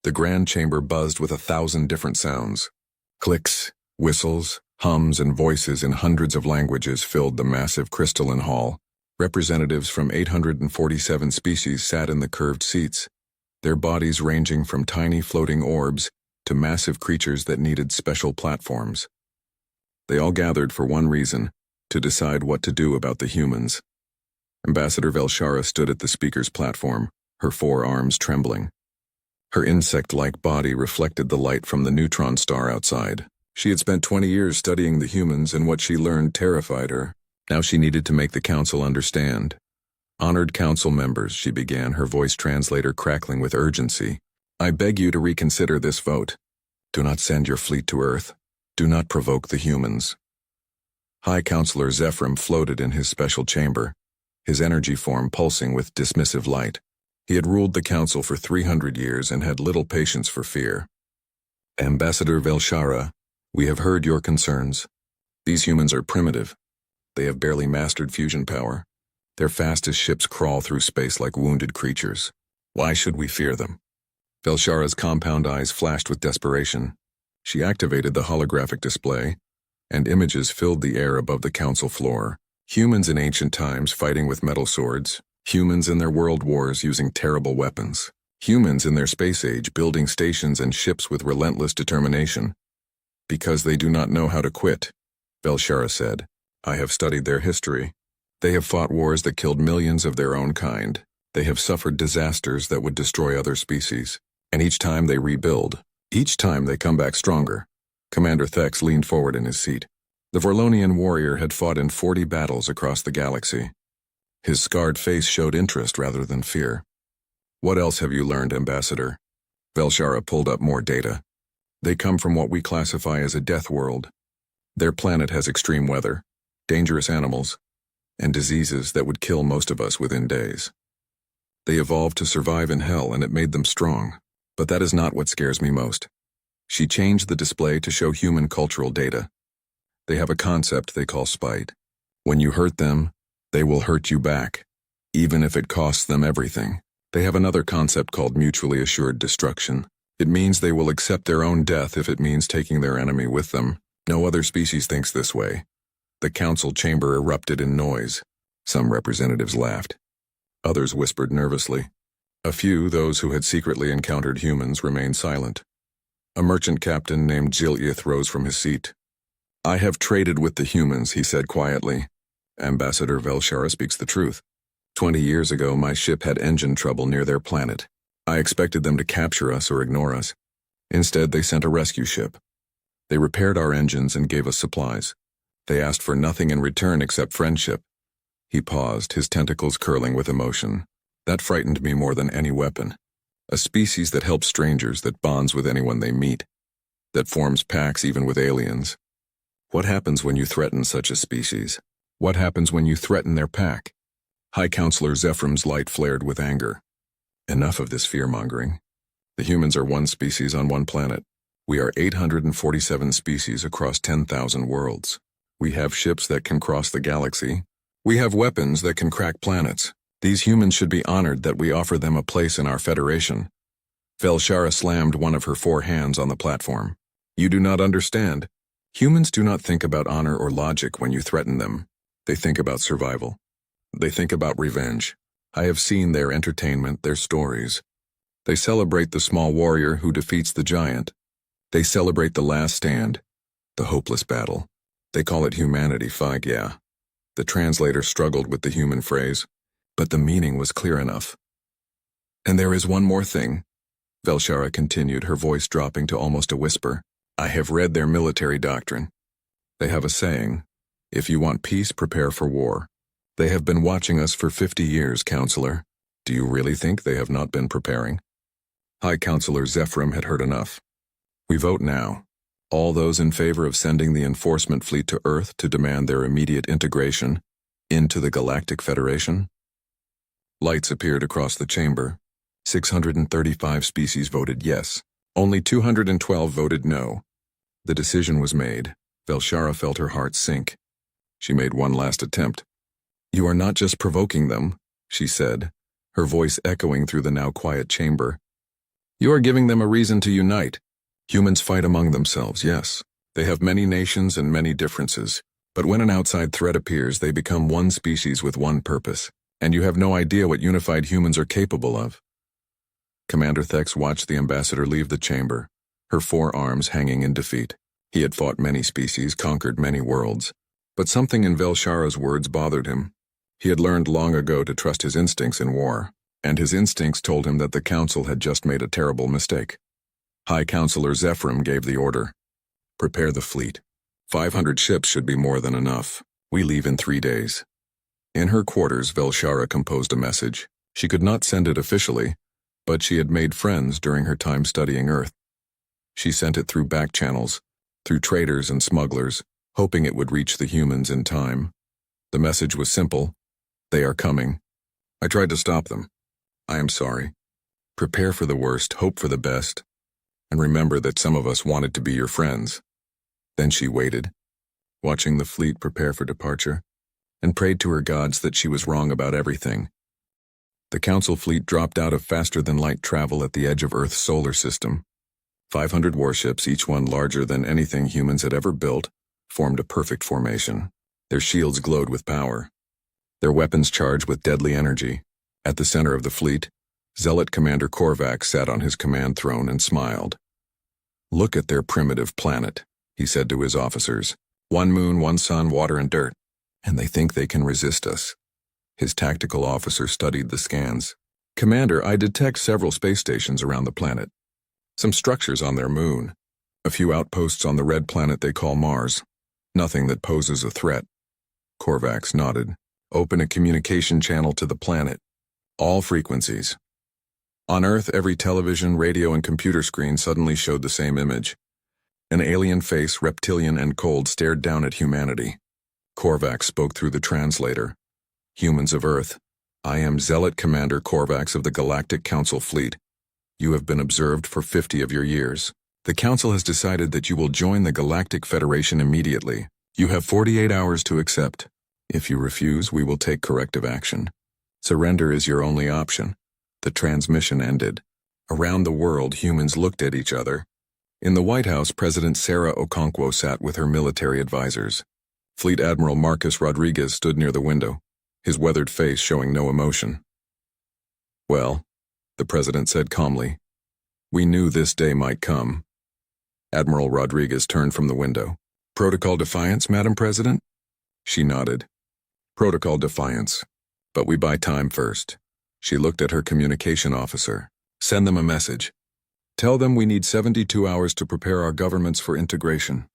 The grand chamber buzzed with 1,000 different sounds. Clicks, whistles, hums, and voices in hundreds of languages filled the massive crystalline hall. Representatives from 847 species sat in the curved seats, their bodies ranging from tiny floating orbs to massive creatures that needed special platforms. They all gathered for one reason: to decide what to do about the humans. Ambassador Velshara stood at the speaker's platform, her forearms trembling. Her insect-like body reflected the light from the neutron star outside. She had spent 20 years studying the humans, and what she learned terrified her. Now she needed to make the council understand. Honored council members, she began, her voice translator crackling with urgency. I beg you to reconsider this vote. Do not send your fleet to Earth. Do not provoke the humans. High Counselor Zephyrim floated in his special chamber, his energy form pulsing with dismissive light. He had ruled the council for 300 years and had little patience for fear. Ambassador Velshara, we have heard your concerns. These humans are primitive. They have barely mastered fusion power. Their fastest ships crawl through space like wounded creatures. Why should we fear them? Velshara's compound eyes flashed with desperation. She activated the holographic display, and images filled the air above the council floor. Humans in ancient times fighting with metal swords. Humans in their world wars using terrible weapons. Humans in their space age building stations and ships with relentless determination. Because they do not know how to quit, Velshara said. I have studied their history. They have fought wars that killed millions of their own kind. They have suffered disasters that would destroy other species. And each time they rebuild. Each time they come back stronger. Commander Thex leaned forward in his seat. The Vorlonian warrior had fought in 40 battles across the galaxy. His scarred face showed interest rather than fear. What else have you learned, Ambassador? Velshara pulled up more data. They come from what we classify as a death world. Their planet has extreme weather, dangerous animals, and diseases that would kill most of us within days. They evolved to survive in hell, and it made them strong. But that is not what scares me most. She changed the display to show human cultural data. They have a concept they call spite. When you hurt them, they will hurt you back, even if it costs them everything. They have another concept called mutually assured destruction. It means they will accept their own death if it means taking their enemy with them. No other species thinks this way. The council chamber erupted in noise. Some representatives laughed. Others whispered nervously. A few, those who had secretly encountered humans, remained silent. A merchant captain named Jil'ith rose from his seat. I have traded with the humans, he said quietly. Ambassador Velshara speaks the truth. 20 years ago, my ship had engine trouble near their planet. I expected them to capture us or ignore us. Instead, they sent a rescue ship. They repaired our engines and gave us supplies. They asked for nothing in return except friendship. He paused, his tentacles curling with emotion. That frightened me more than any weapon. A species that helps strangers, that bonds with anyone they meet, that forms packs even with aliens. What happens when you threaten such a species? What happens when you threaten their pack? High Counselor Zephyrim's light flared with anger. Enough of this fear-mongering. The humans are one species on one planet. We are 847 species across 10,000 worlds. We have ships that can cross the galaxy. We have weapons that can crack planets. These humans should be honored that we offer them a place in our federation. Velshara slammed one of her 4 hands on the platform. You do not understand. Humans do not think about honor or logic when you threaten them. They think about survival. They think about revenge. I have seen their entertainment, their stories. They celebrate the small warrior who defeats the giant. They celebrate the last stand, the hopeless battle. They call it humanity, Fig, yeah. The translator struggled with the human phrase, but the meaning was clear enough. And there is one more thing, Velshara continued, her voice dropping to almost a whisper. I have read their military doctrine. They have a saying, if you want peace, prepare for war. They have been watching us for 50 years, Counselor. Do you really think they have not been preparing? High Counselor Zephyrim had heard enough. We vote now. All those in favor of sending the enforcement fleet to Earth to demand their immediate integration into the Galactic Federation? Lights appeared across the chamber. 635 species voted yes. Only 212 voted no. The decision was made. Velshara felt her heart sink. She made one last attempt. You are not just provoking them, she said, her voice echoing through the now quiet chamber. You are giving them a reason to unite. Humans fight among themselves, yes. They have many nations and many differences. But when an outside threat appears, they become one species with one purpose. And you have no idea what unified humans are capable of. Commander Thex watched the ambassador leave the chamber, her 4 arms hanging in defeat. He had fought many species, conquered many worlds. But something in Velshara's words bothered him. He had learned long ago to trust his instincts in war, and his instincts told him that the Council had just made a terrible mistake. High Counselor Zephyrim gave the order. Prepare the fleet. 500 ships should be more than enough. We leave in 3 days. In her quarters, Velshara composed a message. She could not send it officially, but she had made friends during her time studying Earth. She sent it through back channels, through traders and smugglers, hoping it would reach the humans in time. The message was simple. They are coming. I tried to stop them. I am sorry. Prepare for the worst, hope for the best, and remember that some of us wanted to be your friends. Then she waited, watching the fleet prepare for departure, and prayed to her gods that she was wrong about everything. The Council fleet dropped out of faster-than-light travel at the edge of Earth's solar system. 500 warships, each one larger than anything humans had ever built, formed a perfect formation. Their shields glowed with power, their weapons charged with deadly energy. At the center of the fleet, Zealot Commander Korvax sat on his command throne and smiled. Look at their primitive planet, he said to his officers. 1 moon, 1 sun, water and dirt. And they think they can resist us. His tactical officer studied the scans. Commander, I detect several space stations around the planet. Some structures on their moon. A few outposts on the red planet they call Mars. Nothing that poses a threat. Korvax nodded. Open a communication channel to the planet. All frequencies. On Earth, every television, radio, and computer screen suddenly showed the same image. An alien face, reptilian and cold, stared down at humanity. Korvax spoke through the translator. Humans of Earth, I am Zealot Commander Korvax of the Galactic Council Fleet. You have been observed for 50 of your years. The Council has decided that you will join the Galactic Federation immediately. You have 48 hours to accept. If you refuse, we will take corrective action. Surrender is your only option. The transmission ended. Around the world, humans looked at each other. In the White House, President Sarah Okonkwo sat with her military advisors. Fleet Admiral Marcus Rodriguez stood near the window, his weathered face showing no emotion. Well, the president said calmly, we knew this day might come. Admiral Rodriguez turned from the window. Protocol defiance, Madam President? She nodded. Protocol defiance. But we buy time first. She looked at her communication officer. Send them a message. Tell them we need 72 hours to prepare our governments for integration.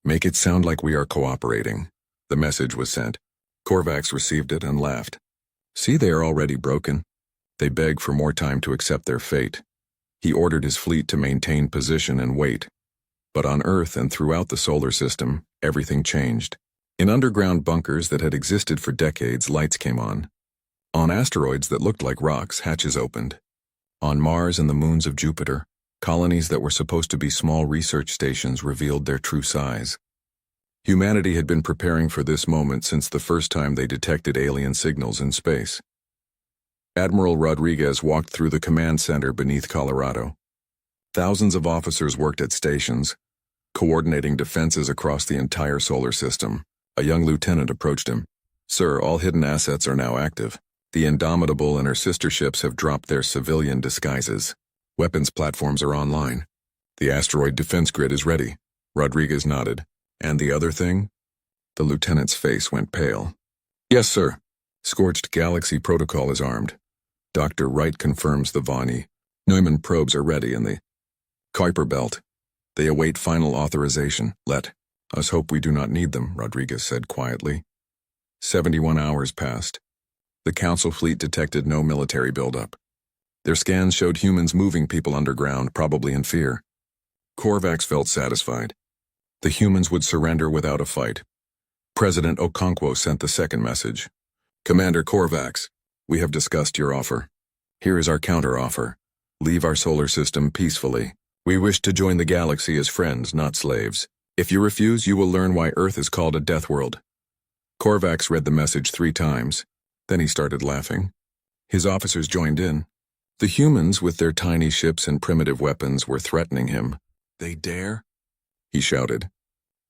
Make it sound like we are cooperating. The message was sent. Korvax received it and laughed. See, they are already broken. They beg for more time to accept their fate. He ordered his fleet to maintain position and wait. But on Earth and throughout the solar system, everything changed. In underground bunkers that had existed for decades, lights came on. On asteroids that looked like rocks, hatches opened. On Mars and the moons of Jupiter, colonies that were supposed to be small research stations revealed their true size. Humanity had been preparing for this moment since the first time they detected alien signals in space. Admiral Rodriguez walked through the command center beneath Colorado. Thousands of officers worked at stations, coordinating defenses across the entire solar system. A young lieutenant approached him. Sir, all hidden assets are now active. The Indomitable and her sister ships have dropped their civilian disguises. Weapons platforms are online. The asteroid defense grid is ready. Rodriguez nodded. And the other thing? The lieutenant's face went pale. Yes, sir. Scorched Galaxy Protocol is armed. Dr. Wright confirms the Vani. Neumann probes are ready in the Kuiper Belt. They await final authorization. Let us hope we do not need them, Rodriguez said quietly. 71 hours passed. The Council fleet detected no military buildup. Their scans showed humans moving people underground, probably in fear. Korvax felt satisfied. The humans would surrender without a fight. President Okonkwo sent the second message. Commander Korvax, we have discussed your offer. Here is our counteroffer. Leave our solar system peacefully. We wish to join the galaxy as friends, not slaves. If you refuse, you will learn why Earth is called a death world. Korvax read the message 3 times. Then he started laughing. His officers joined in. The humans, with their tiny ships and primitive weapons, were threatening him. "They dare?" he shouted.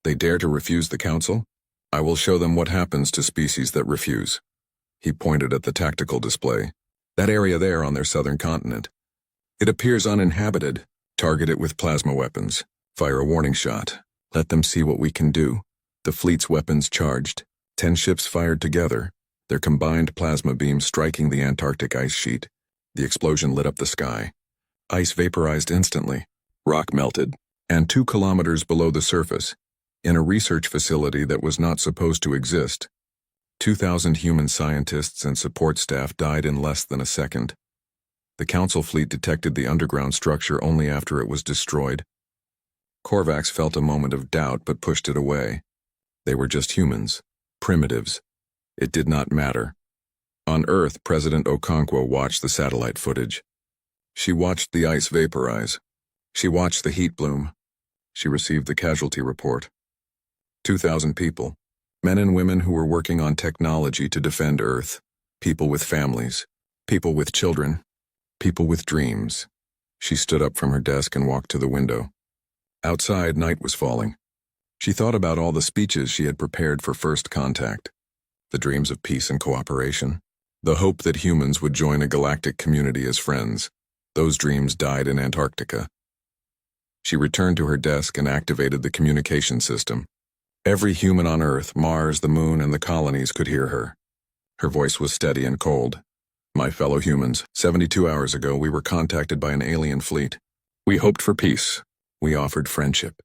"They dare to refuse the council? I will show them what happens to species that refuse." He pointed at the tactical display. "That area there on their southern continent. It appears uninhabited. Target it with plasma weapons. Fire a warning shot. Let them see what we can do." The fleet's weapons charged. 10 ships fired together, their combined plasma beams striking the Antarctic ice sheet. The explosion lit up the sky. Ice vaporized instantly. Rock melted. And 2 kilometers below the surface, in a research facility that was not supposed to exist, 2,000 human scientists and support staff died in less than a second. The Council fleet detected the underground structure only after it was destroyed. Korvax felt a moment of doubt but pushed it away. They were just humans, primitives. It did not matter. On Earth, President Okonkwo watched the satellite footage. She watched the ice vaporize. She watched the heat bloom. She received the casualty report. 2,000 people, men and women who were working on technology to defend Earth, people with families, people with children, people with dreams. She stood up from her desk and walked to the window. Outside, night was falling. She thought about all the speeches she had prepared for first contact, the dreams of peace and cooperation, the hope that humans would join a galactic community as friends. Those dreams died in Antarctica. She returned to her desk and activated the communication system. Every human on Earth, Mars, the Moon, and the colonies could hear her. Her voice was steady and cold. "My fellow humans, 72 hours ago we were contacted by an alien fleet. We hoped for peace. We offered friendship.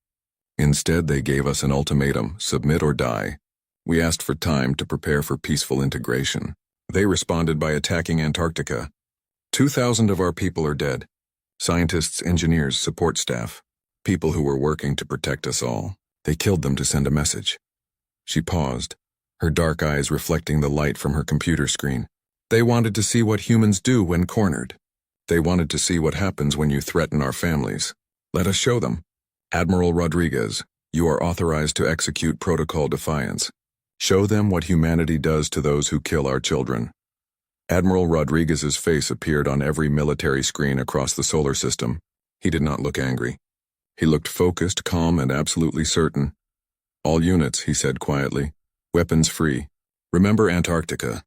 Instead, they gave us an ultimatum: submit or die. We asked for time to prepare for peaceful integration. They responded by attacking Antarctica. 2,000 of our people are dead. Scientists, engineers, support staff. People who were working to protect us all. They killed them to send a message." She paused, her dark eyes reflecting the light from her computer screen. "They wanted to see what humans do when cornered. They wanted to see what happens when you threaten our families. Let us show them. Admiral Rodriguez, you are authorized to execute Protocol Defiance. Show them what humanity does to those who kill our children." Admiral Rodriguez's face appeared on every military screen across the solar system. He did not look angry. He looked focused, calm, and absolutely certain. "All units," he said quietly, "weapons free. Remember Antarctica.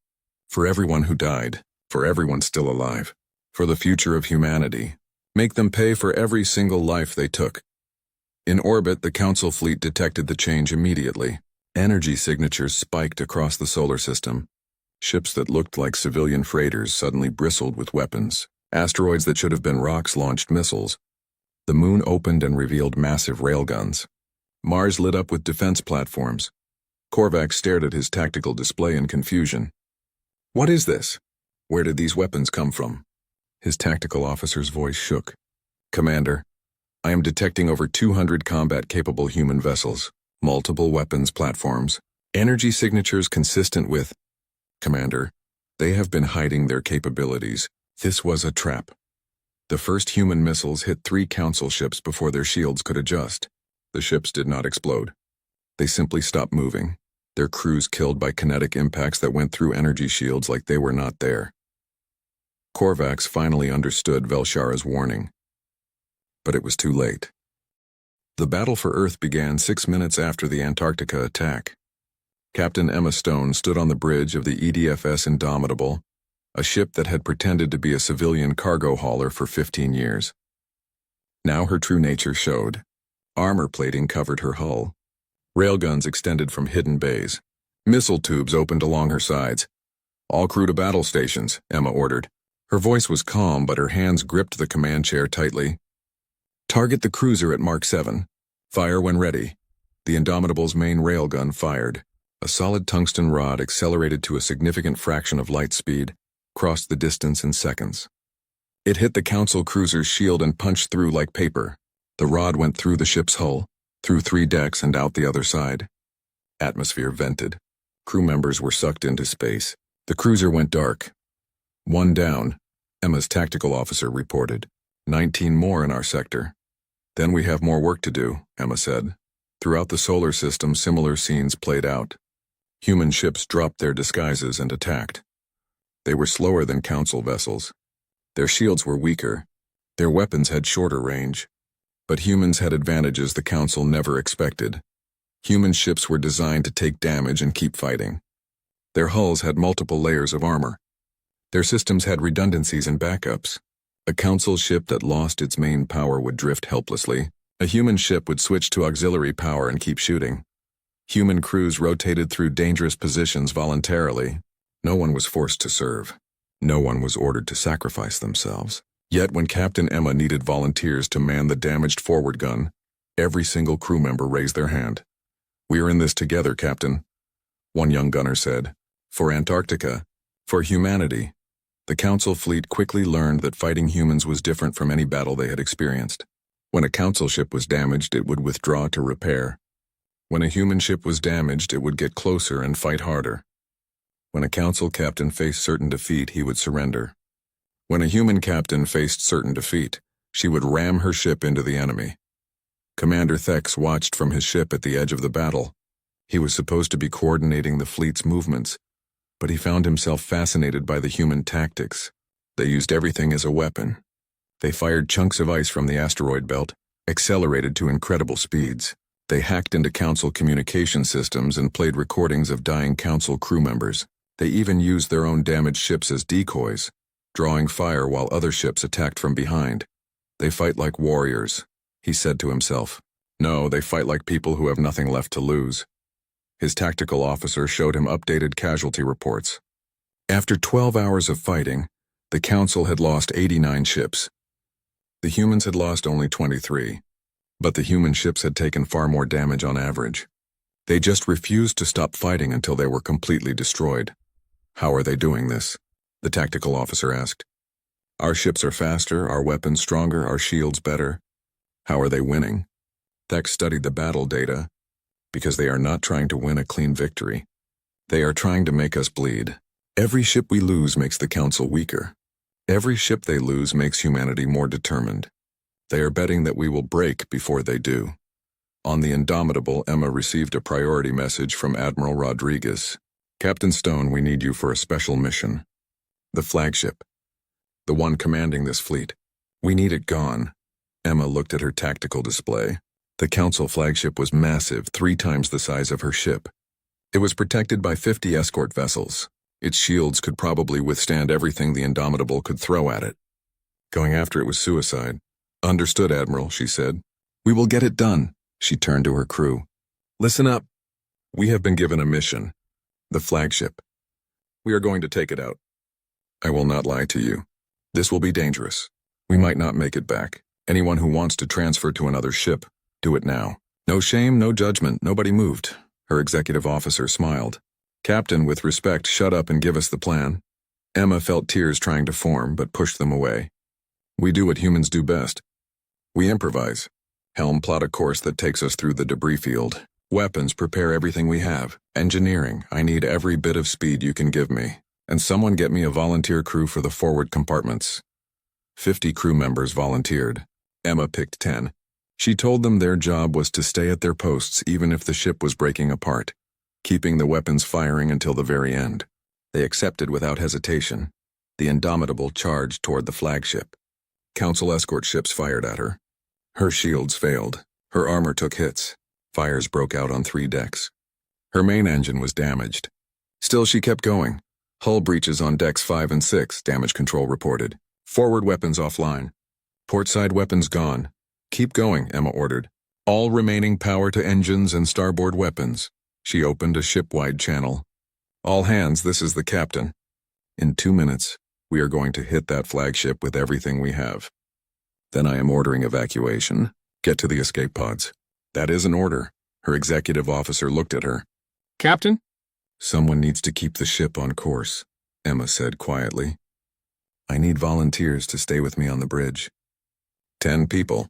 For everyone who died, for everyone still alive, for the future of humanity. Make them pay for every single life they took." In orbit, the Council fleet detected the change immediately. Energy signatures spiked across the solar system. Ships that looked like civilian freighters suddenly bristled with weapons. Asteroids that should have been rocks launched missiles. The Moon opened and revealed massive railguns. Mars lit up with defense platforms. Korvax stared at his tactical display in confusion. "What is this? Where did these weapons come from?" His tactical officer's voice shook. "Commander, I am detecting over 200 combat-capable human vessels, multiple weapons platforms, energy signatures consistent with—" "Commander, they have been hiding their capabilities. This was a trap." The first human missiles hit 3 Council ships before their shields could adjust. The ships did not explode. They simply stopped moving, their crews killed by kinetic impacts that went through energy shields like they were not there. Korvax finally understood Velshara's warning. But it was too late. The battle for Earth began 6 minutes after the Antarctica attack. Captain Emma Stone stood on the bridge of the EDFS Indomitable, a ship that had pretended to be a civilian cargo hauler for 15 years. Now her true nature showed. Armor plating covered her hull. Railguns extended from hidden bays. Missile tubes opened along her sides. "All crew to battle stations," Emma ordered. Her voice was calm, but her hands gripped the command chair tightly. "Target the cruiser at Mark 7. Fire when ready." The Indomitable's main railgun fired. A solid tungsten rod, accelerated to a significant fraction of light speed, crossed the distance in seconds. It hit the Council cruiser's shield and punched through like paper. The rod went through the ship's hull, through 3 decks and out the other side. Atmosphere vented. Crew members were sucked into space. The cruiser went dark. "One down," Emma's tactical officer reported. 19 more in our sector. "Then we have more work to do," Emma said. Throughout the solar system, similar scenes played out. Human ships dropped their disguises and attacked. They were slower than Council vessels. Their shields were weaker. Their weapons had shorter range. But humans had advantages the Council never expected. Human ships were designed to take damage and keep fighting. Their hulls had multiple layers of armor. Their systems had redundancies and backups. A Council ship that lost its main power would drift helplessly. A human ship would switch to auxiliary power and keep shooting. Human crews rotated through dangerous positions voluntarily. No one was forced to serve. No one was ordered to sacrifice themselves. Yet when Captain Emma needed volunteers to man the damaged forward gun, every single crew member raised their hand. "We are in this together, Captain," one young gunner said. "For Antarctica, for humanity." The Council fleet quickly learned that fighting humans was different from any battle they had experienced. When a Council ship was damaged, it would withdraw to repair. When a human ship was damaged, it would get closer and fight harder. When a Council captain faced certain defeat, he would surrender. When a human captain faced certain defeat, she would ram her ship into the enemy. Commander Thex watched from his ship at the edge of the battle. He was supposed to be coordinating the fleet's movements, but he found himself fascinated by the human tactics. They used everything as a weapon. They fired chunks of ice from the asteroid belt, accelerated to incredible speeds. They hacked into Council communication systems and played recordings of dying Council crew members. They even used their own damaged ships as decoys, drawing fire while other ships attacked from behind. "They fight like warriors," he said to himself. "No, they fight like people who have nothing left to lose." His tactical officer showed him updated casualty reports. After 12 hours of fighting, the Council had lost 89 ships. The humans had lost only 23, but the human ships had taken far more damage on average. They just refused to stop fighting until they were completely destroyed. "How are they doing this?" the tactical officer asked. "Our ships are faster, our weapons stronger, our shields better. How are they winning?" Thex studied the battle data. "Because they are not trying to win a clean victory. They are trying to make us bleed. Every ship we lose makes the Council weaker. Every ship they lose makes humanity more determined. They are betting that we will break before they do." On the Indomitable, Emma received a priority message from Admiral Rodriguez. "Captain Stone, we need you for a special mission. The flagship. The one commanding this fleet. We need it gone." Emma looked at her tactical display. The Council flagship was massive, 3 times the size of her ship. It was protected by 50 escort vessels. Its shields could probably withstand everything the Indomitable could throw at it. Going after it was suicide. "Understood, Admiral," she said. "We will get it done." She turned to her crew. "Listen up. We have been given a mission. The flagship. We are going to take it out. I will not lie to you. This will be dangerous. We might not make it back. Anyone who wants to transfer to another ship, do it now. No shame, no judgment, nobody moved." Her executive officer smiled. "Captain, with respect, shut up and give us the plan." Emma felt tears trying to form, but pushed them away. "We do what humans do best. We improvise. Helm, plot a course that takes us through the debris field. Weapons, prepare everything we have. Engineering, I need every bit of speed you can give me. And someone get me a volunteer crew for the forward compartments." 50 crew members volunteered. Emma picked 10. She told them their job was to stay at their posts even if the ship was breaking apart, keeping the weapons firing until the very end. They accepted without hesitation. The Indomitable charged toward the flagship. Council escort ships fired at her. Her shields failed. Her armor took hits. Fires broke out on 3 decks. Her main engine was damaged. Still, she kept going. "Hull breaches on decks 5 and 6, damage control reported. Forward weapons offline. Portside weapons gone. Keep going," Emma ordered. "All remaining power to engines and starboard weapons." She opened a ship-wide channel. "All hands, this is the captain. In 2 minutes, we are going to hit that flagship with everything we have. Then I am ordering evacuation. Get to the escape pods." "That is an order." Her executive officer looked at her. "Captain?" "Someone needs to keep the ship on course," Emma said quietly. "I need volunteers to stay with me on the bridge." 10 people.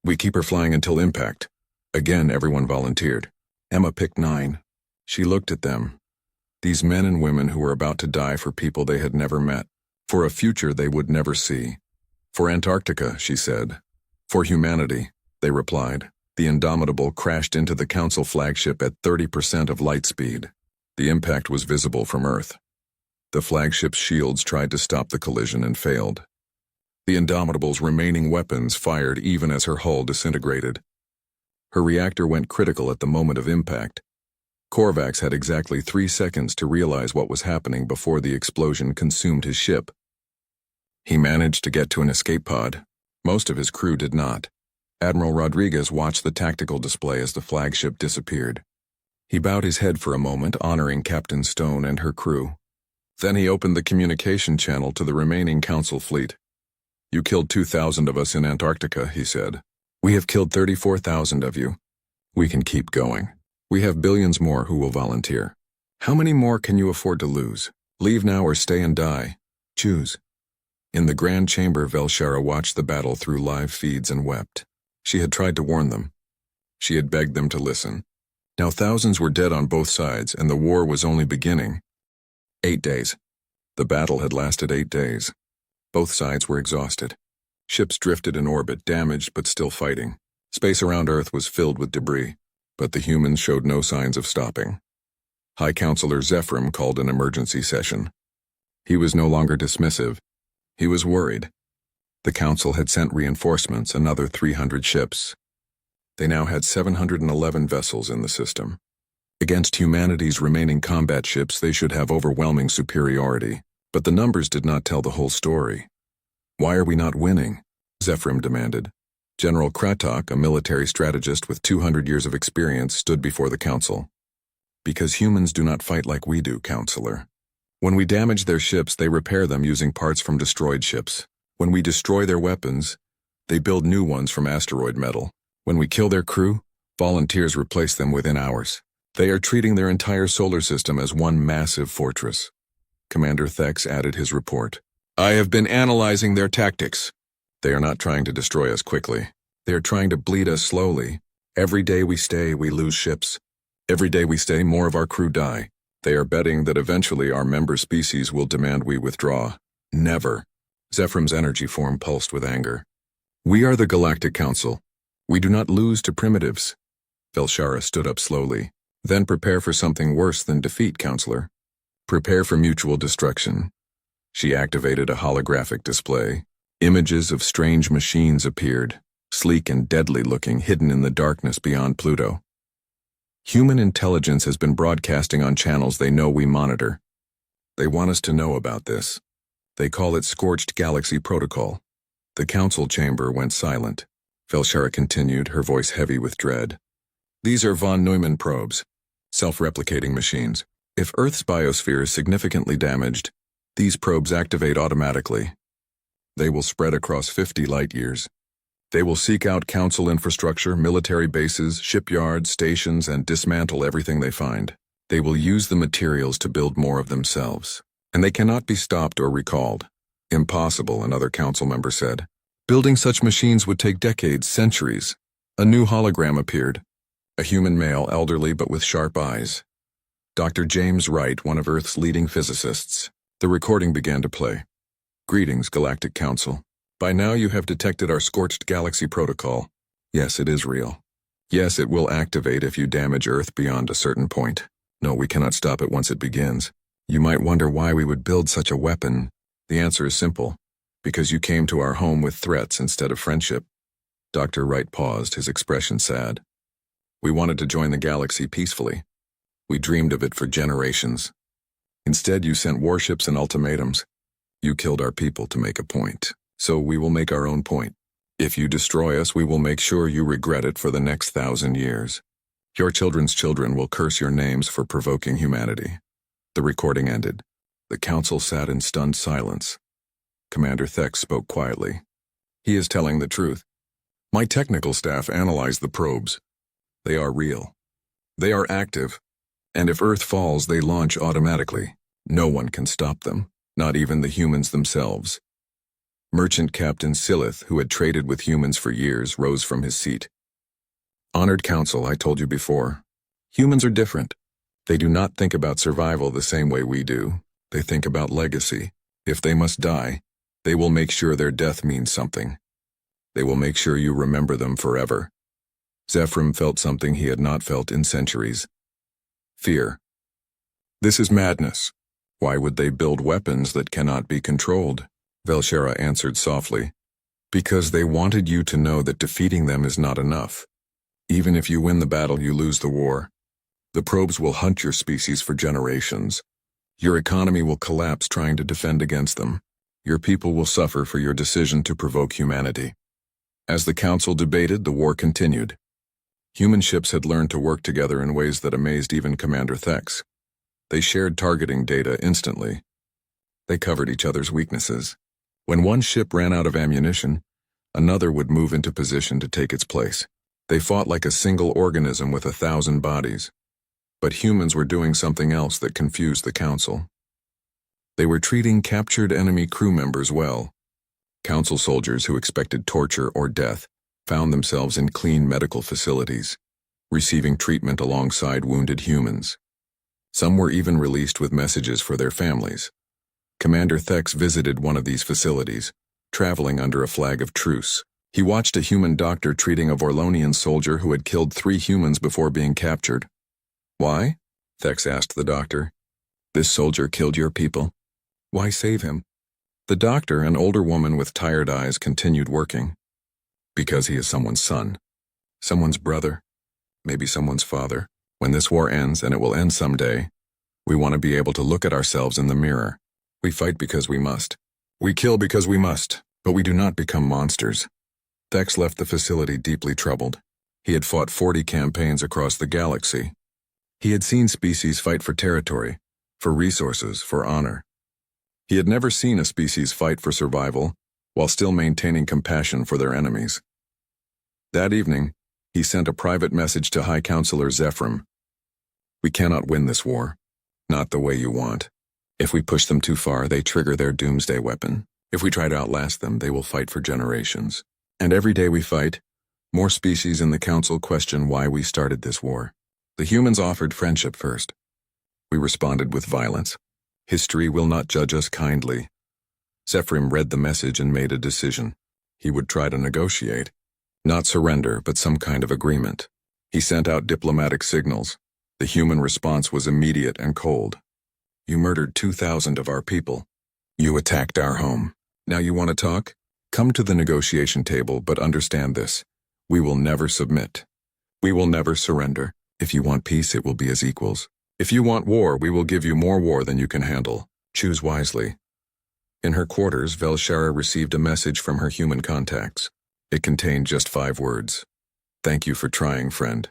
"We keep her flying until impact." Again, everyone volunteered. Emma picked 9. She looked at them. These men and women who were about to die for people they had never met, for a future they would never see. "For Antarctica," she said. "For humanity," they replied. The Indomitable crashed into the Council flagship at 30% of light speed. The impact was visible from Earth. The flagship's shields tried to stop the collision and failed. The Indomitable's remaining weapons fired even as her hull disintegrated. Her reactor went critical at the moment of impact. Korvax had exactly 3 seconds to realize what was happening before the explosion consumed his ship. He managed to get to an escape pod. Most of his crew did not. Admiral Rodriguez watched the tactical display as the flagship disappeared. He bowed his head for a moment, honoring Captain Stone and her crew. Then he opened the communication channel to the remaining Council fleet. "You killed 2,000 of us in Antarctica," he said. "We have killed 34,000 of you. We can keep going. We have billions more who will volunteer. How many more can you afford to lose? Leave now or stay and die. Choose." In the Grand Chamber, Velshara watched the battle through live feeds and wept. She had tried to warn them. She had begged them to listen. Now thousands were dead on both sides, and the war was only beginning. 8 days. The battle had lasted 8 days. Both sides were exhausted. Ships drifted in orbit, damaged but still fighting. Space around Earth was filled with debris, but the humans showed no signs of stopping. High Counselor Zephyrim called an emergency session. He was no longer dismissive. He was worried. The Council had sent reinforcements, another 300 ships. They now had 711 vessels in the system. Against humanity's remaining combat ships, they should have overwhelming superiority. But the numbers did not tell the whole story. "Why are we not winning?" Zephyrim demanded. General Kratok, a military strategist with 200 years of experience, stood before the Council. "Because humans do not fight like we do, Counselor. When we damage their ships, they repair them using parts from destroyed ships. When we destroy their weapons, they build new ones from asteroid metal. When we kill their crew, volunteers replace them within hours. They are treating their entire solar system as one massive fortress." Commander Thex added his report. "I have been analyzing their tactics. They are not trying to destroy us quickly. They are trying to bleed us slowly. Every day we stay, we lose ships. Every day we stay, more of our crew die. They are betting that eventually our member species will demand we withdraw. Never." Zephyrim's energy form pulsed with anger. "We are the Galactic Council. We do not lose to primitives." Velshara stood up slowly. "Then prepare for something worse than defeat, Counselor. Prepare for mutual destruction." She activated a holographic display. Images of strange machines appeared, sleek and deadly-looking, hidden in the darkness beyond Pluto. "Human intelligence has been broadcasting on channels they know we monitor. They want us to know about this. They call it Scorched Galaxy Protocol." The Council chamber went silent. Velshara continued, her voice heavy with dread. "These are von Neumann probes, self-replicating machines. If Earth's biosphere is significantly damaged, these probes activate automatically. They will spread across 50 light-years. They will seek out Council infrastructure, military bases, shipyards, stations, and dismantle everything they find. They will use the materials to build more of themselves. And they cannot be stopped or recalled." "Impossible," another Council member said. "Building such machines would take decades, centuries." A new hologram appeared. A human male, elderly but with sharp eyes. Dr. James Wright, one of Earth's leading physicists. The recording began to play. "Greetings, Galactic Council. By now you have detected our Scorched Galaxy Protocol. Yes, it is real. Yes, it will activate if you damage Earth beyond a certain point. No, we cannot stop it once it begins. You might wonder why we would build such a weapon. The answer is simple. Because you came to our home with threats instead of friendship." Dr. Wright paused, his expression sad. "We wanted to join the galaxy peacefully. We dreamed of it for generations. Instead, you sent warships and ultimatums. You killed our people to make a point. So we will make our own point. If you destroy us, we will make sure you regret it for the next 1,000 years. Your children's children will curse your names for provoking humanity." The recording ended. The Council sat in stunned silence. Commander Thex spoke quietly. "He is telling the truth. My technical staff analyzed the probes. They are real. They are active. And if Earth falls, they launch automatically. No one can stop them, not even the humans themselves." Merchant Captain Silith, who had traded with humans for years, rose from his seat. "Honored Council, I told you before. Humans are different. They do not think about survival the same way we do. They think about legacy. If they must die, they will make sure their death means something. They will make sure you remember them forever." Zephyrim felt something he had not felt in centuries. Fear. "This is madness. Why would they build weapons that cannot be controlled? Velshera answered softly. Because they wanted you to know that defeating them is not enough. Even if you win the battle, you lose the war. The probes will hunt your species for generations. Your economy will collapse trying to defend against them. Your people will suffer for your decision to provoke humanity. As the council debated, the war continued. Human ships had learned to work together in ways that amazed even Commander Thex. They shared targeting data instantly. They covered each other's weaknesses. When one ship ran out of ammunition, another would move into position to take its place. They fought like a single organism with 1,000 bodies. But humans were doing something else that confused the council. They were treating captured enemy crew members well. Council soldiers who expected torture or death found themselves in clean medical facilities, receiving treatment alongside wounded humans. Some were even released with messages for their families. Commander Thex visited one of these facilities, traveling under a flag of truce. He watched a human doctor treating a Vorlonian soldier who had killed 3 humans before being captured. Why? Thex asked the doctor. This soldier killed your people. Why save him? The doctor, an older woman with tired eyes, continued working. Because he is someone's son, someone's brother, maybe someone's father. When this war ends, and it will end someday, we want to be able to look at ourselves in the mirror. We fight because we must. We kill because we must, but we do not become monsters. Thex left the facility deeply troubled. He had fought 40 campaigns across the galaxy. He had seen species fight for territory, for resources, for honor. He had never seen a species fight for survival while still maintaining compassion for their enemies. That evening, he sent a private message to High Counselor Zephyrim. We cannot win this war. Not the way you want. If we push them too far, they trigger their doomsday weapon. If we try to outlast them, they will fight for generations. And every day we fight, more species in the council question why we started this war. The humans offered friendship first. We responded with violence. History will not judge us kindly. Zephyrim read the message and made a decision. He would try to negotiate. Not surrender, but some kind of agreement. He sent out diplomatic signals. The human response was immediate and cold. You murdered 2,000 of our people. You attacked our home. Now you want to talk? Come to the negotiation table, but understand this. We will never submit. We will never surrender. If you want peace, it will be as equals. If you want war, we will give you more war than you can handle. Choose wisely. In her quarters, Velshera received a message from her human contacts. It contained just 5 words. Thank you for trying, friend.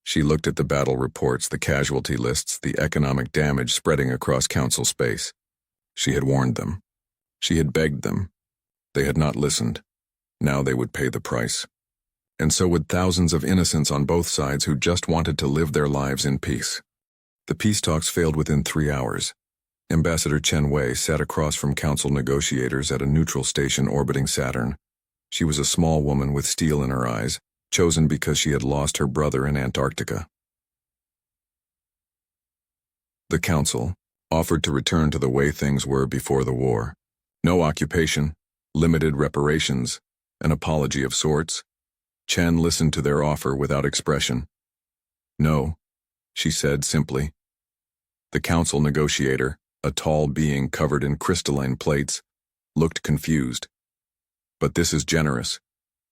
She looked at the battle reports, the casualty lists, the economic damage spreading across council space. She had warned them. She had begged them. They had not listened. Now they would pay the price. And so would thousands of innocents on both sides who just wanted to live their lives in peace. The peace talks failed within 3 hours. Ambassador Chen Wei sat across from council negotiators at a neutral station orbiting Saturn. She was a small woman with steel in her eyes, chosen because she had lost her brother in Antarctica. The council offered to return to the way things were before the war. No occupation, limited reparations, an apology of sorts. Chen listened to their offer without expression. No, she said simply. The council negotiator, a tall being covered in crystalline plates, looked confused. But this is generous.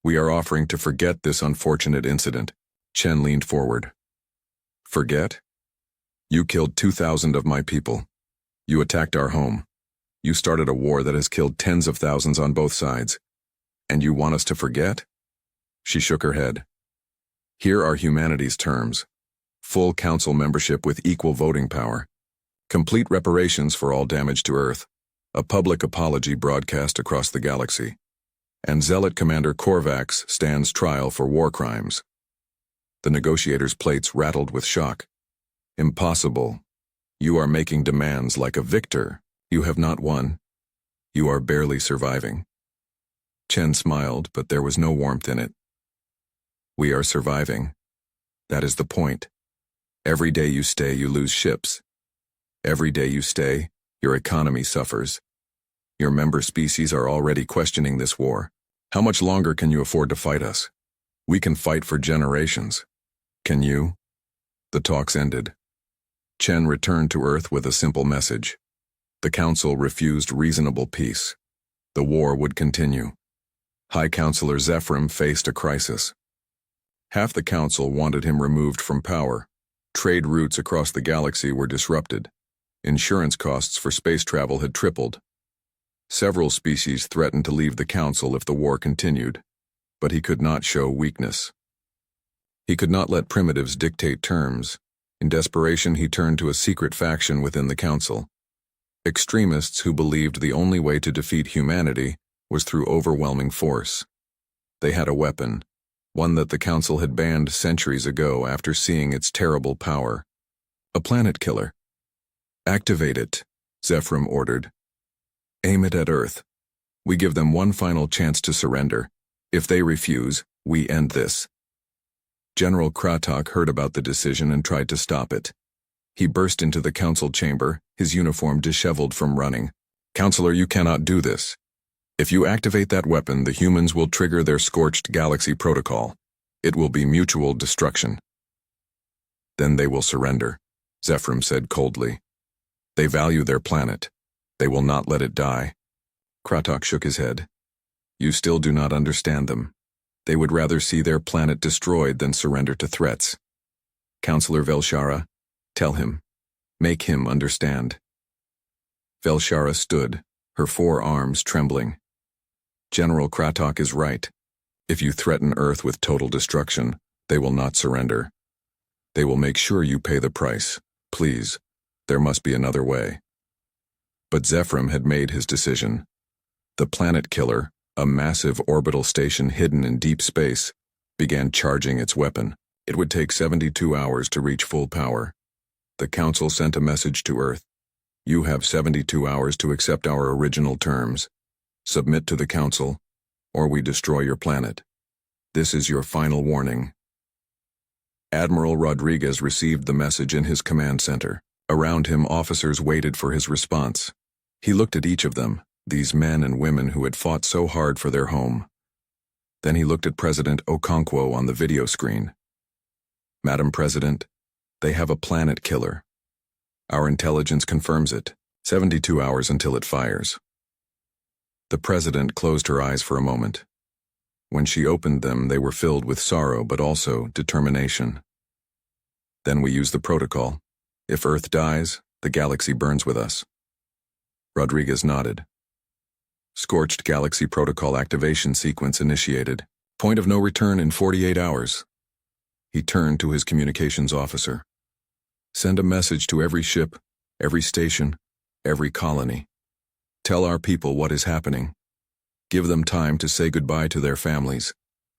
We are offering to forget this unfortunate incident. Chen leaned forward. Forget? You killed 2,000 of my people. You attacked our home. You started a war that has killed tens of thousands on both sides. And you want us to forget? She shook her head. Here are humanity's terms. Full council membership with equal voting power. Complete reparations for all damage to Earth. A public apology broadcast across the galaxy. And Zealot Commander Korvax stands trial for war crimes. The negotiators' plates rattled with shock. Impossible. You are making demands like a victor. You have not won. You are barely surviving. Chen smiled, but there was no warmth in it. We are surviving. That is the point. Every day you stay, you lose ships. Every day you stay, your economy suffers. Your member species are already questioning this war. How much longer can you afford to fight us? We can fight for generations. Can you? The talks ended. Chen returned to Earth with a simple message. The council refused reasonable peace. The war would continue. High Counselor Zephyrim faced a crisis. Half the council wanted him removed from power. Trade routes across the galaxy were disrupted. Insurance costs for space travel had tripled. Several species threatened to leave the council if the war continued, but he could not show weakness. He could not let primitives dictate terms. In desperation, he turned to a secret faction within the council. Extremists who believed the only way to defeat humanity was through overwhelming force. They had a weapon, one that the council had banned centuries ago after seeing its terrible power. A planet killer. Activate it, Zephyrim ordered. Aim it at Earth. We give them one final chance to surrender. If they refuse, we end this. General Kratok heard about the decision and tried to stop it. He burst into the council chamber, his uniform disheveled from running. Counselor, you cannot do this. If you activate that weapon, the humans will trigger their scorched galaxy protocol. It will be mutual destruction. Then they will surrender, Zephyrim said coldly. They value their planet. They will not let it die. Kratok shook his head. You still do not understand them. They would rather see their planet destroyed than surrender to threats. Counselor Velshara, tell him. Make him understand. Velshara stood, her 4 arms trembling. General Kratok is right. If you threaten Earth with total destruction, they will not surrender. They will make sure you pay the price. Please, there must be another way. But Zephyrim had made his decision. The planet killer, a massive orbital station hidden in deep space, began charging its weapon. It would take 72 hours to reach full power. The Council sent a message to Earth. You have 72 hours to accept our original terms. Submit to the Council, or we destroy your planet. This is your final warning. Admiral Rodriguez received the message in his command center. Around him, officers waited for his response. He looked at each of them, these men and women who had fought so hard for their home. Then he looked at President Okonkwo on the video screen. Madam President, they have a planet killer. Our intelligence confirms it. 72 hours until it fires. The President closed her eyes for a moment. When she opened them, they were filled with sorrow but also determination. Then we use the protocol. If Earth dies, the galaxy burns with us. Rodriguez nodded. Scorched Galaxy Protocol activation sequence initiated. Point of no return in 48 hours. He turned to his communications officer. Send a message to every ship, every station, every colony. Tell our people what is happening. Give them time to say goodbye to their families,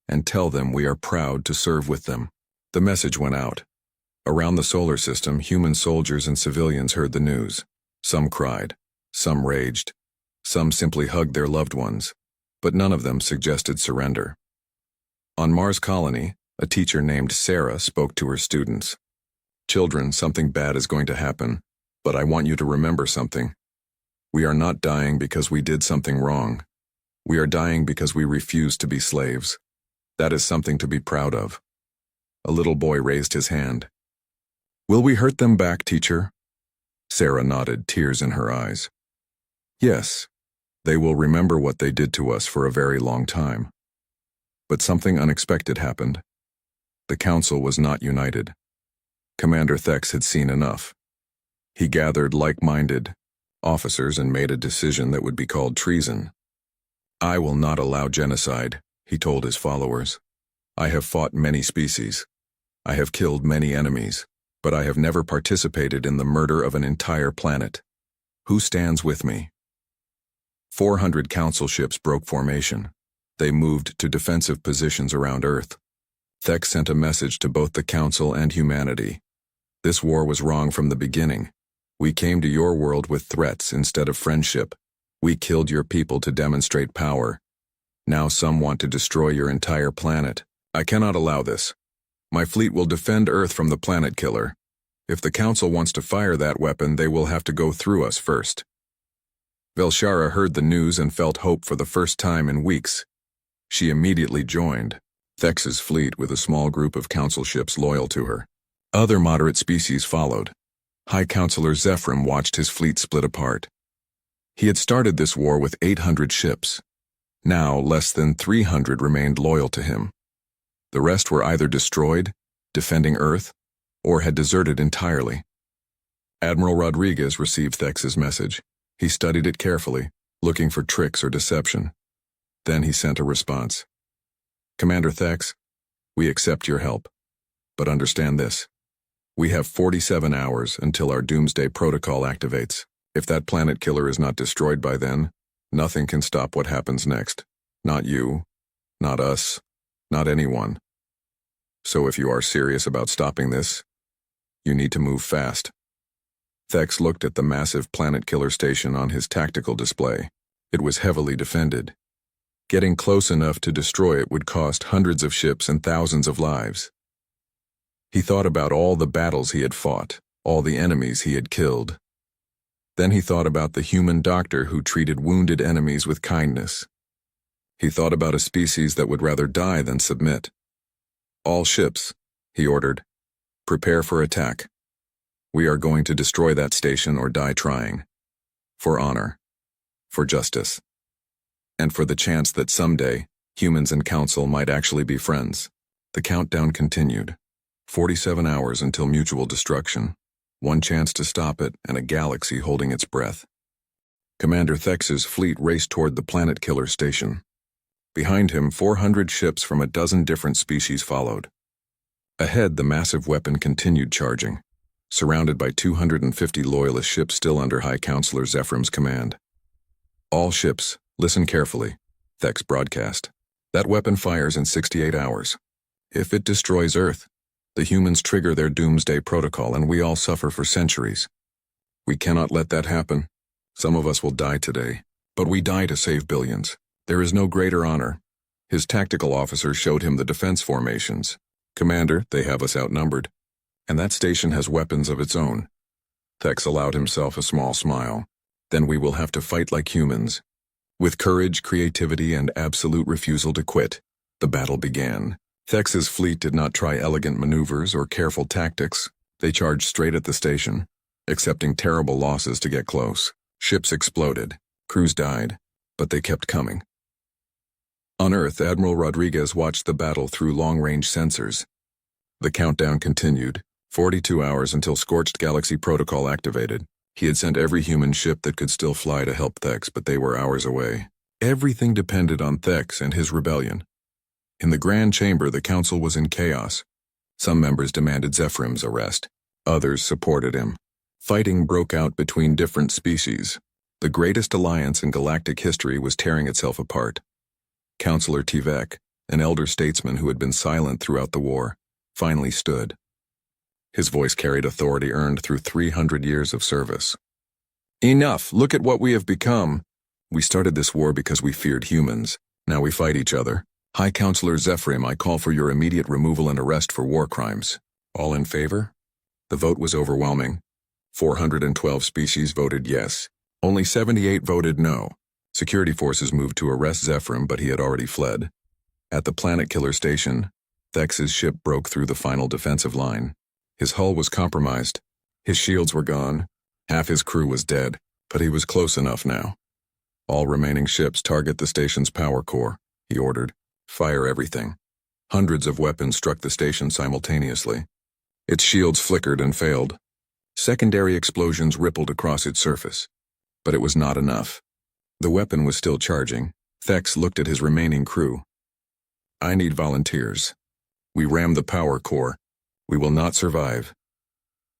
and tell them we are proud to serve with them. The message went out. Around the solar system, human soldiers and civilians heard the news. Some cried. Some raged. Some simply hugged their loved ones, but none of them suggested surrender. On Mars Colony, a teacher named Sarah spoke to her students. Children, something bad is going to happen, but I want you to remember something. We are not dying because we did something wrong. We are dying because we refuse to be slaves. That is something to be proud of. A little boy raised his hand. Will we hurt them back, teacher? Sarah nodded, tears in her eyes. Yes, they will remember what they did to us for a very long time. But something unexpected happened. The Council was not united. Commander Thex had seen enough. He gathered like-minded officers and made a decision that would be called treason. I will not allow genocide, he told his followers. I have fought many species. I have killed many enemies, but I have never participated in the murder of an entire planet. Who stands with me? 400 Council ships broke formation. They moved to defensive positions around Earth. Thex sent a message to both the Council and humanity. This war was wrong from the beginning. We came to your world with threats instead of friendship. We killed your people to demonstrate power. Now some want to destroy your entire planet. I cannot allow this. My fleet will defend Earth from the planet killer. If the Council wants to fire that weapon, they will have to go through us first. Velshara heard the news and felt hope for the first time in weeks. She immediately joined Thex's fleet with a small group of Council ships loyal to her. Other moderate species followed. High Counselor Zephyrim watched his fleet split apart. He had started this war with 800 ships. Now, less than 300 remained loyal to him. The rest were either destroyed, defending Earth, or had deserted entirely. Admiral Rodriguez received Thex's message. He studied it carefully, looking for tricks or deception. Then he sent a response. Commander Thex, we accept your help. But understand this. We have 47 hours until our Doomsday Protocol activates. If that planet killer is not destroyed by then, nothing can stop what happens next. Not you, not us, not anyone. So if you are serious about stopping this, you need to move fast. Thex looked at the massive planet killer station on his tactical display. It was heavily defended. Getting close enough to destroy it would cost hundreds of ships and thousands of lives. He thought about all the battles he had fought, all the enemies he had killed. Then he thought about the human doctor who treated wounded enemies with kindness. He thought about a species that would rather die than submit. All ships, he ordered, prepare for attack. We are going to destroy that station or die trying. For honor. For justice. And for the chance that someday, humans and Council might actually be friends. The countdown continued. 47 hours until mutual destruction. One chance to stop it, and a galaxy holding its breath. Commander Thex's fleet raced toward the planet killer station. Behind him, 400 ships from a dozen different species followed. Ahead, the massive weapon continued charging, surrounded by 250 loyalist ships still under High Counselor Zephram's command. All ships, listen carefully, Thex broadcast. That weapon fires in 68 hours. If it destroys Earth, the humans trigger their Doomsday Protocol and we all suffer for centuries. We cannot let that happen. Some of us will die today, but we die to save billions. There is no greater honor. His tactical officer showed him the defense formations. Commander, they have us outnumbered. And that station has weapons of its own. Thex allowed himself a small smile. Then we will have to fight like humans. With courage, creativity, and absolute refusal to quit, the battle began. Thex's fleet did not try elegant maneuvers or careful tactics. They charged straight at the station, accepting terrible losses to get close. Ships exploded, crews died, but they kept coming. On Earth, Admiral Rodriguez watched the battle through long-range sensors. The countdown continued, 42 hours until Scorched Galaxy Protocol activated. He had sent every human ship that could still fly to help Thex, but they were hours away. Everything depended on Thex and his rebellion. In the Grand Chamber, the Council was in chaos. Some members demanded Zephram's arrest. Others supported him. Fighting broke out between different species. The greatest alliance in galactic history was tearing itself apart. Counselor Tivek, an elder statesman who had been silent throughout the war, finally stood. His voice carried authority earned through 300 years of service. Enough! Look at what we have become. We started this war because we feared humans. Now we fight each other. High Counselor Zephram, I call for your immediate removal and arrest for war crimes. All in favor? The vote was overwhelming. 412 species voted yes. Only 78 voted no. Security forces moved to arrest Zephram, but he had already fled. At the planet killer station, Thex's ship broke through the final defensive line. His hull was compromised. His shields were gone. Half his crew was dead, but he was close enough now. All remaining ships target the station's power core, he ordered. Fire everything. Hundreds of weapons struck the station simultaneously. Its shields flickered and failed. Secondary explosions rippled across its surface. But it was not enough. The weapon was still charging. Thex looked at his remaining crew. I need volunteers. We rammed the power core. We will not survive.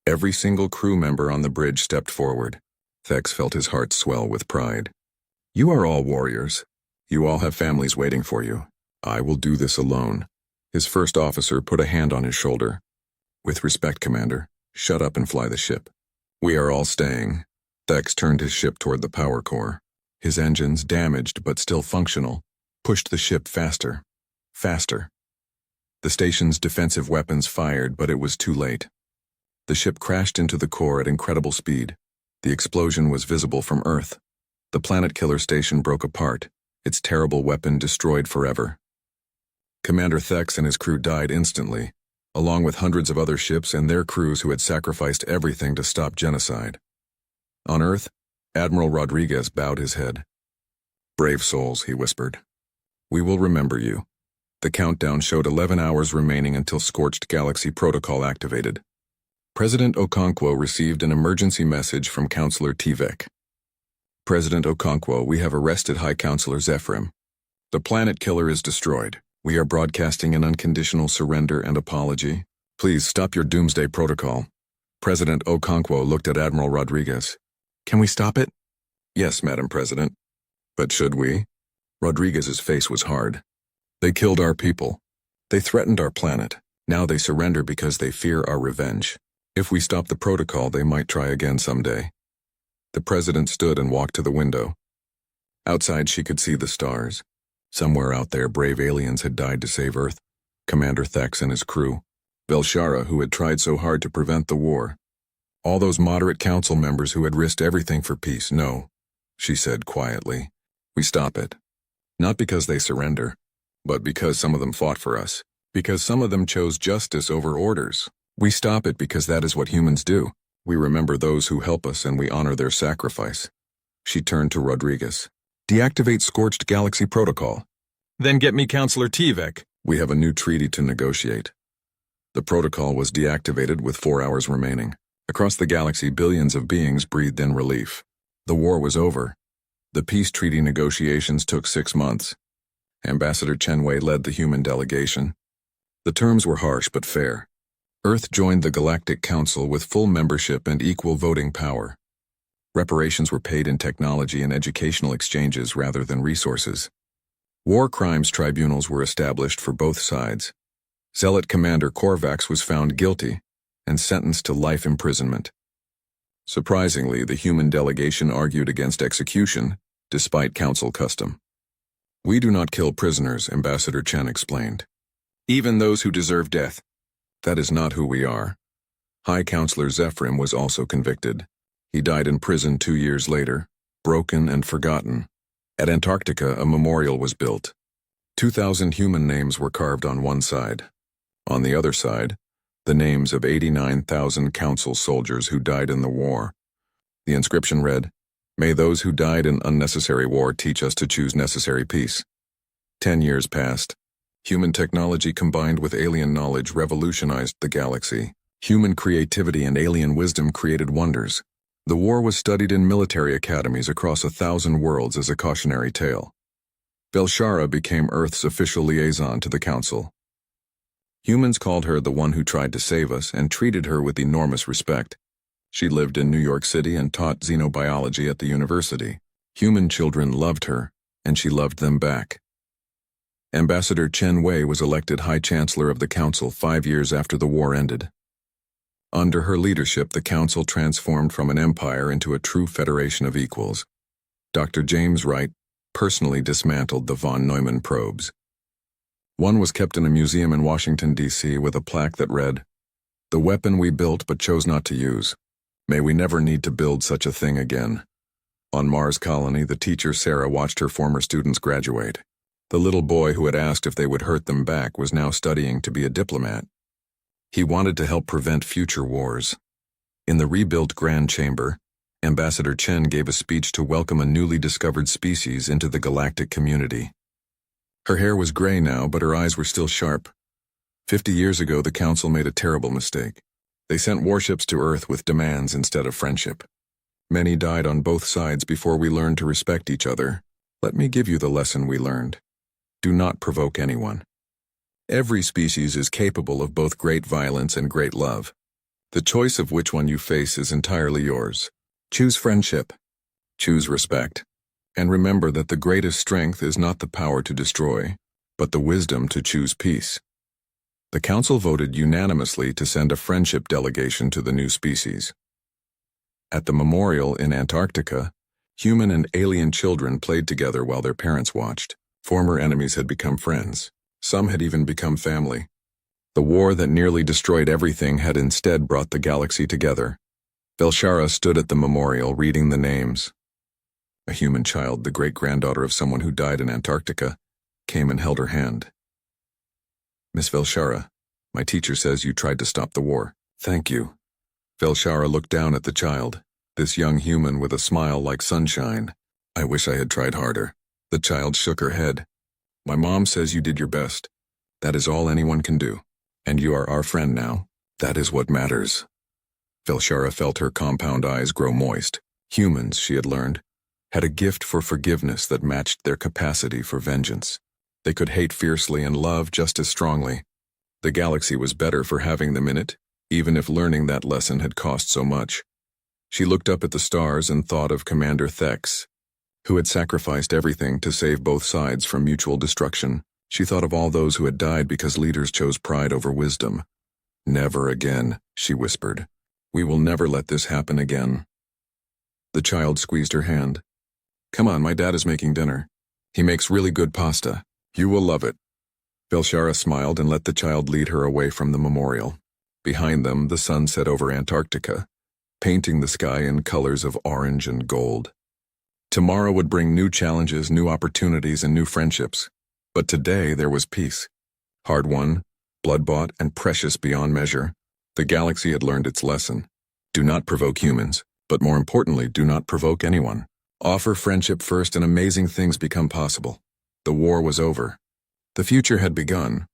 Every single crew member on the bridge stepped forward. Thex felt his heart swell with pride. You are all warriors. You all have families waiting for you. I will do this alone. His first officer put a hand on his shoulder. With respect, Commander, shut up and fly the ship. We are all staying. Thex turned his ship toward the power core. His engines, damaged but still functional, pushed the ship faster. Faster. The station's defensive weapons fired, but it was too late. The ship crashed into the core at incredible speed. The explosion was visible from Earth. The planet killer station broke apart, its terrible weapon destroyed forever. Commander Thex and his crew died instantly, along with hundreds of other ships and their crews who had sacrificed everything to stop genocide. On Earth, Admiral Rodriguez bowed his head. "Brave souls," he whispered. "We will remember you." The countdown showed 11 hours remaining until Scorched Galaxy Protocol activated. President Okonkwo received an emergency message from Counselor Tivek. "President Okonkwo, we have arrested High Counselor Zephyrim. The planet killer is destroyed. We are broadcasting an unconditional surrender and apology. Please stop your doomsday protocol." President Okonkwo looked at Admiral Rodriguez. "Can we stop it?" "Yes, Madam President. But should we?" Rodriguez's face was hard. "They killed our people. They threatened our planet. Now they surrender because they fear our revenge. If we stop the protocol, they might try again someday." The president stood and walked to the window. Outside, she could see the stars. Somewhere out there, brave aliens had died to save Earth. Commander Thex and his crew. Velshara, who had tried so hard to prevent the war. All those moderate council members who had risked everything for peace. "No," she said quietly. "We stop it. Not because they surrender, but because some of them fought for us. Because some of them chose justice over orders. We stop it because that is what humans do. We remember those who help us and we honor their sacrifice." She turned to Rodriguez. "Deactivate Scorched Galaxy Protocol." "Then get me Counselor Tivek." "We have a new treaty to negotiate." The protocol was deactivated with 4 hours remaining. Across the galaxy, billions of beings breathed in relief. The war was over. The peace treaty negotiations took 6 months. Ambassador Chenwei led the human delegation. The terms were harsh but fair. Earth joined the Galactic Council with full membership and equal voting power. Reparations were paid in technology and educational exchanges rather than resources. War crimes tribunals were established for both sides. Zealot Commander Korvax was found guilty and sentenced to life imprisonment. Surprisingly, the human delegation argued against execution, despite council custom. "We do not kill prisoners," Ambassador Chen explained. "Even those who deserve death. That is not who we are." High Counselor Zephyrim was also convicted. He died in prison 2 years later, broken and forgotten. At Antarctica, a memorial was built. 2,000 human names were carved on one side. On the other side, the names of 89,000 council soldiers who died in the war. The inscription read, "May those who died in unnecessary war teach us to choose necessary peace." 10 years passed. Human technology combined with alien knowledge revolutionized the galaxy. Human creativity and alien wisdom created wonders. The war was studied in military academies across 1,000 worlds as a cautionary tale. Velshara became Earth's official liaison to the Council. Humans called her the one who tried to save us and treated her with enormous respect. She lived in New York City and taught xenobiology at the university. Human children loved her, and she loved them back. Ambassador Chen Wei was elected High Chancellor of the Council 5 years after the war ended. Under her leadership, the Council transformed from an empire into a true federation of equals. Dr. James Wright personally dismantled the von Neumann probes. One was kept in a museum in Washington, D.C. with a plaque that read, "The weapon we built but chose not to use. May we never need to build such a thing again." On Mars Colony, the teacher Sarah watched her former students graduate. The little boy who had asked if they would hurt them back was now studying to be a diplomat. He wanted to help prevent future wars. In the rebuilt Grand Chamber, Ambassador Chen gave a speech to welcome a newly discovered species into the galactic community. Her hair was gray now, but her eyes were still sharp. 50 years ago, the Council made a terrible mistake. They sent warships to Earth with demands instead of friendship. Many died on both sides before we learned to respect each other. Let me give you the lesson we learned. Do not provoke anyone. Every species is capable of both great violence and great love. The choice of which one you face is entirely yours. Choose friendship. Choose respect. And remember that the greatest strength is not the power to destroy, but the wisdom to choose peace. The Council voted unanimously to send a friendship delegation to the new species. At the memorial in Antarctica, human and alien children played together while their parents watched. Former enemies had become friends. Some had even become family. The war that nearly destroyed everything had instead brought the galaxy together. Velshara stood at the memorial reading the names. A human child, the great-granddaughter of someone who died in Antarctica, came and held her hand. "Miss Velshara, my teacher says you tried to stop the war." "Thank you." Velshara looked down at the child. this young human with a smile like sunshine. I wish I had tried harder. The child shook her head. My mom says you did your best. That is all anyone can do. And you are our friend now. That is what matters. Velshara felt her compound eyes grow moist. Humans, she had learned, had a gift for forgiveness that matched their capacity for vengeance. They could hate fiercely and love just as strongly. The galaxy was better for having them in it, even if learning that lesson had cost so much. She looked up at the stars and thought of Commander Thex, who had sacrificed everything to save both sides from mutual destruction. She thought of all those who had died because leaders chose pride over wisdom. Never again, she whispered. We will never let this happen again. The child squeezed her hand. Come on, my dad is making dinner. He makes really good pasta. You will love it. Velshara smiled and let the child lead her away from the memorial. Behind them, the sun set over Antarctica, painting the sky in colors of orange and gold. Tomorrow would bring new challenges, new opportunities, and new friendships. But today there was peace. Hard-won, blood-bought, and precious beyond measure. The galaxy had learned its lesson. Do not provoke humans, but more importantly, do not provoke anyone. Offer friendship first and amazing things become possible. The war was over. The future had begun,